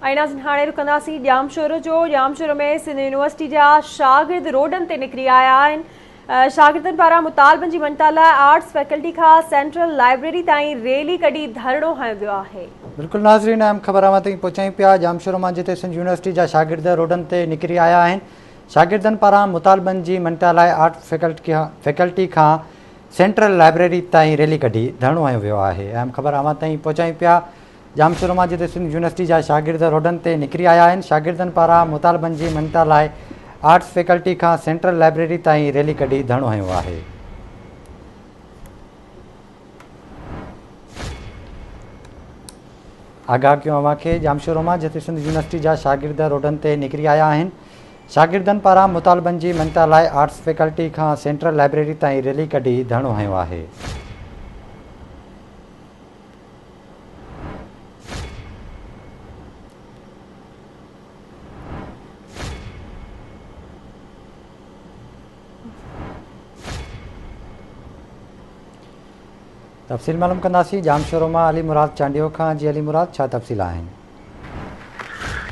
नाज़रीन हाणे रुकंदासीं ॼामशोर जो। ॼामशोर में सिंध यूनिवर्सिटी जा शागिर्द रोडनि ते निकिरी आया आहिनि। शागिर्दनि पारां मुतालबनि जी मञता लाइ आर्ट्स फैकल्टी खां सेंट्रल लाइब्रेरी ताईं रैली कढी धरणो हंयो वियो आहे। बिल्कुलु नाज़रीन, अहम ख़बर अवां ताईं पहुचायूं पिया ॼामशोर मां, जिते सिंध यूनिवर्सिटी जा शागिर्द रोडनि ते निकिरी आया आहिनि। शागिर्दनि पारां मुतालबनि जी मञता लाइ आर्ट्स फैकल्टी खां सेंट्रल लाइब्रेरी ताईं रैली कढी धरणो हंयो वियो आहे। अहम ख़बर अवां ताईं पहुचायूं पिया ॼामशोर मां, जिते सिंध यूनिवर्सिटी जा शागिर्द रोडनि ते निकिरी आया आहिनि। शागिर्दनि पारां मुतालबनि जी मञता लाइ आर्ट्स फैकल्टी खां सेंट्रल लाइब्रेरी ताईं रैली कढी धरणो हंयो आहे। आगाह कयूं अव्हां खे ॼामशोर मां, जिते सिंध यूनिवर्सिटी जा शागिर्द रोडनि ते निकिरी आया आहिनि। शागिर्दनि पारां मुतालबनि जी मञता लाइ आर्ट्स फैकल्टी खां सेंट्रल लाइब्रेरी ताईं रैली कढी धरणो हंयो आहे। तफ़सील मालूम कंदासीं ॼामशोर मां अली मुराद चांडियो खां। जी अली मुराद, छा तफ़सील आहिनि?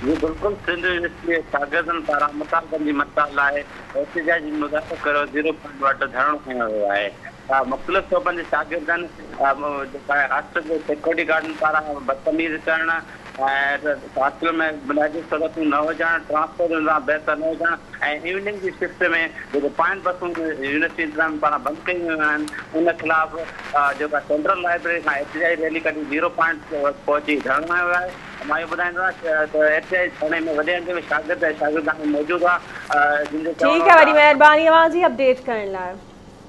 जी बिल्कुलु, सिंध यूनिवर्सिटी जे शागिर्दनि पारां मुतालबनि जी मञता लाइ एहतिजाजी मुज़ाहिरो कयो 0 पॉइंट वटि धरणो खयो वियो आहे। मुख़्तलिफ़ शोबनि जे शागिर्दनि हॉस्टल जे सिक्योरिटी गार्डनि पारां बदतमीज़ी करणु ऐं हॉस्टल में बुनियादी सहूलियतूं न हुजणु, ट्रांसपोर्ट इंतज़ाम बहितर न हुजणु ऐं इवनिंग जी शिफ्ट में जेको पॉइंट बसूं यूनिवर्सिटी इंतज़ाम पारां बंदि कयूं वियूं आहिनि, उन ख़िलाफ़ जेका सेंट्रल लाइब्रेरी खां एहतिजाजी रैली कढी 0 पॉइंट पहुची धरणो हंयो आहे। मां इहो ॿुधाईंदोमांसि त एहतिजाजी धरणे में वॾे अंग में शागिर्द ऐं शागिर्दान मौजूदु आहे। ठीकु आहे, वॾी महिरबानी अव्हां जी अपडेट करण लाइ।